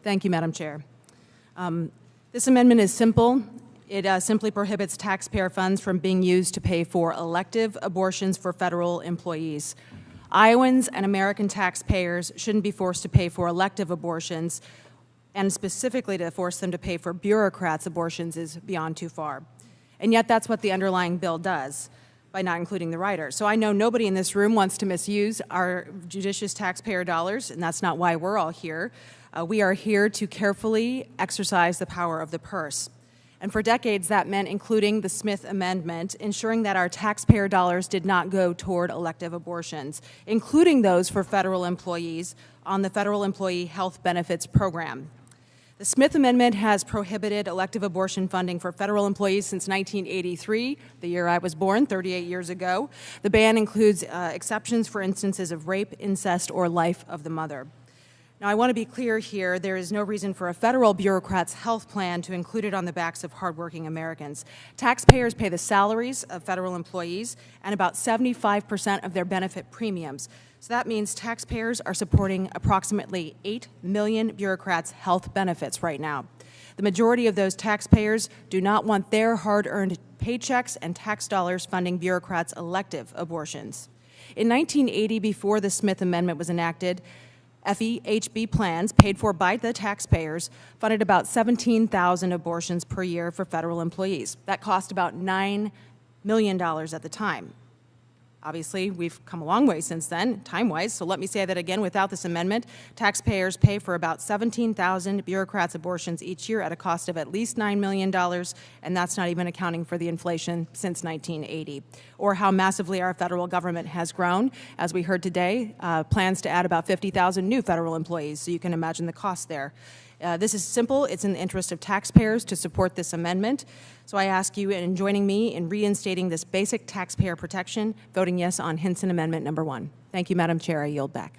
Thank you, Madam Chair. This amendment is simple. It simply prohibits taxpayer funds from being used to pay for elective abortions for federal employees. Iowans and American taxpayers shouldn't be forced to pay for elective abortions, and specifically to force them to pay for bureaucrats' abortions is beyond too far. And yet that's what the underlying bill does by not including the rider. So I know nobody in this room wants to misuse our judicious taxpayer dollars, and that's not why we're all here. We are here to carefully exercise the power of the purse. And for decades, that meant including the Smith Amendment, ensuring that our taxpayer dollars did not go toward elective abortions, including those for federal employees on the Federal Employee Health Benefits Program. The Smith Amendment has prohibited elective abortion funding for federal employees since 1983, the year I was born, 38 years ago. The ban includes exceptions for instances of rape, incest, or life of the mother. Now, I want to be clear here, there is no reason for a federal bureaucrat's health plan to include it on the backs of hardworking Americans. Taxpayers pay the salaries of federal employees and about 75% of their benefit premiums. So that means taxpayers are supporting approximately 8 million bureaucrats' health benefits right now. The majority of those taxpayers do not want their hard-earned paychecks and tax dollars funding bureaucrats' elective abortions. In 1980, before the Smith Amendment was enacted, FEHB plans, paid for by the taxpayers, funded about 17,000 abortions per year for federal employees. That cost about $9 million at the time. Obviously, we've come a long way since then, time-wise, so let me say that again, without this amendment, taxpayers pay for about 17,000 bureaucrats' abortions each year at a cost of at least $9 million, and that's not even accounting for the inflation since 1980, or how massively our federal government has grown. As we heard today, plans to add about 50,000 new federal employees, so you can imagine the cost there. This is simple. It's in the interest of taxpayers to support this amendment. So I ask you in joining me in reinstating this basic taxpayer protection, voting yes on Hinson Amendment number 1. Thank you, Madam Chair. I yield back.